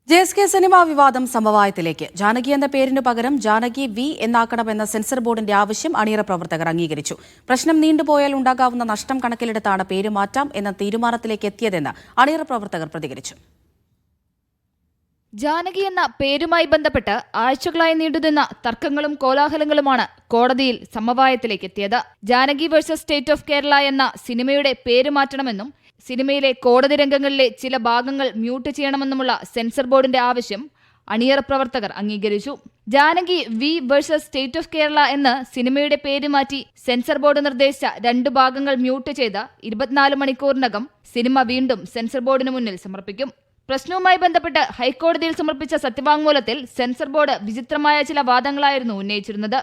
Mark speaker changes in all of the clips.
Speaker 1: JSK cinema വിവാദം സമവായത്തിലേക്ക്. ജാനകി എന്ന പേരിനു പകരം ജാനകി വി എന്നാക്കണമെന്ന സെൻസർ ബോർഡിന്റെ ആവശ്യം അണിയറ പ്രവർത്തകർ അംഗീകരിച്ചു. പ്രശ്നം നീണ്ടുപോയാൽ ഉണ്ടാകാവുന്ന നഷ്ടം കണക്കിലെടുത്താണ് പേര് മാറ്റാം എന്ന തീരുമാനത്തിലേക്ക് എത്തിയതെന്ന് അണിയറ പ്രവർത്തകർ പ്രതികരിച്ചു.
Speaker 2: ജാനകി എന്ന പേരുമായി ബന്ധപ്പെട്ട് ആഴ്ചകളായി നീണ്ടുനിന്ന തർക്കങ്ങളും കോലാഹലങ്ങളുമാണ് കോടതിയിൽ സമവായത്തിലേക്ക് എത്തിയത്. Janaki versus state of Kerala എന്ന സിനിമയുടെ പേര് മാറ്റണമെന്നും സിനിമയിലെ കോടതി രംഗങ്ങളിലെ ചില ഭാഗങ്ങൾ മ്യൂട്ട് ചെയ്യണമെന്നുമുള്ള സെൻസർ ബോർഡിന്റെ ആവശ്യം അണിയറ പ്രവർത്തകർ അംഗീകരിച്ചു. Janaki V versus state of Kerala എന്ന് സിനിമയുടെ പേര് മാറ്റി സെൻസർ ബോർഡ് നിർദ്ദേശിച്ച 2 ഭാഗങ്ങൾ മ്യൂട്ട് ചെയ്ത് 24 മണിക്കൂറിനകം സിനിമ വീണ്ടും സെൻസർ ബോർഡിന് മുന്നിൽ സമർപ്പിക്കും. പ്രശ്നവുമായി ബന്ധപ്പെട്ട് ഹൈക്കോടതിയിൽ സമർപ്പിച്ച സത്യവാങ്മൂലത്തിൽ സെൻസർ ബോർഡ് വിചിത്രമായ ചില വാദങ്ങളായിരുന്നു ഉന്നയിച്ചിരുന്നത്.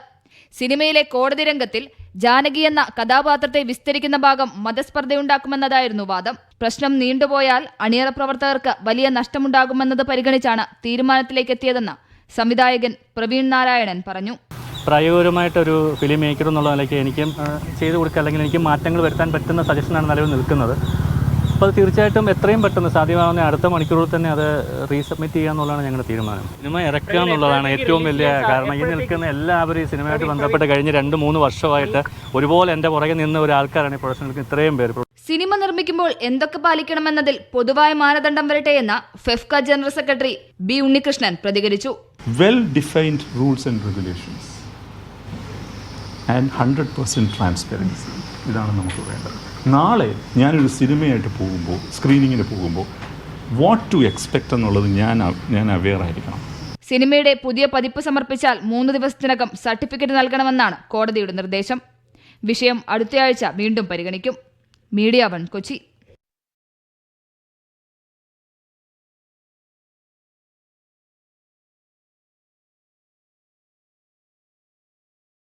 Speaker 2: സിനിമയിലെ കോടതി രംഗത്തിൽ ജാനകി എന്ന കഥാപാത്രത്തെ വിസ്തരിക്കുന്ന ഭാഗം മതസ്പർദ്ധയുണ്ടാക്കുമെന്നതായിരുന്നു വാദം. പ്രശ്നം നീണ്ടുപോയാൽ അണിയറ പ്രവർത്തകർക്ക് വലിയ നഷ്ടമുണ്ടാകുമെന്നത് പരിഗണിച്ചാണ് തീരുമാനത്തിലേക്ക് എത്തിയതെന്ന് സംവിധായകൻ പ്രവീൺ നാരായണൻ പറഞ്ഞു.
Speaker 3: പ്രായോഗികമായിട്ടൊരു ഫിലിം മേക്കർ എന്നുള്ള നിലയ്ക്ക് എനിക്കും ചെയ്തു കൊടുക്കുക, അല്ലെങ്കിൽ എനിക്ക് മാറ്റങ്ങൾ വരുത്താൻ പറ്റുന്ന സജഷനാണ് നിലവിൽ നിൽക്കുന്നത്. അപ്പോൾ അത് തീർച്ചയായിട്ടും എത്രയും പെട്ടെന്ന് സാധ്യമാകുന്ന അടുത്ത മണിക്കൂറിൽ തന്നെ അത് റീസബ്മിറ്റ് ചെയ്യുക എന്നുള്ളതാണ് ഞങ്ങളുടെ തീരുമാനം. സിനിമ ഇറക്കുക എന്നുള്ളതാണ് ഏറ്റവും വലിയ കാരണം. ഈ നിൽക്കുന്ന എല്ലാവരും ഈ സിനിമയായിട്ട് ബന്ധപ്പെട്ട് കഴിഞ്ഞ 2-3 വർഷമായിട്ട് ഒരുപോലെ എൻ്റെ പുറകെ നിന്ന് ഒരു ആൾക്കാരാണ് ഈ പ്രൊഡക്ഷൻ നിൽക്കുന്ന ഇത്രയും പേര്.
Speaker 2: സിനിമ നിർമ്മിക്കുമ്പോൾ എന്തൊക്കെ പാലിക്കണമെന്നതിൽ പൊതുവായ മാനദണ്ഡം വരട്ടെ എന്ന FEFKA general secretary B Unnikrishnan പ്രതികരിച്ചു.
Speaker 4: Well defined rules and regulations and 100% transparency, ഇതാണ് നമുക്ക് വേണ്ടത്. നാളെ ഞാനൊരു സിനിമയായിട്ട് പോകുമ്പോൾ, സ്ക്രീനിങ്ങിന് പോകുമ്പോൾ വാട്ട് ടു എക്സ്പെക്ട് എന്നുള്ളത് ഞാൻ അവെയർ ആയിരിക്കണം.
Speaker 2: സിനിമയുടെ പുതിയ പതിപ്പ് സമർപ്പിച്ചാൽ 3 ദിവസത്തിനകം സർട്ടിഫിക്കറ്റ് നൽകണമെന്നാണ് കോടതിയുടെ നിർദ്ദേശം. വിഷയം അടുത്തയാഴ്ച വീണ്ടും പരിഗണിക്കും. മീഡിയ 1 കൊച്ചി.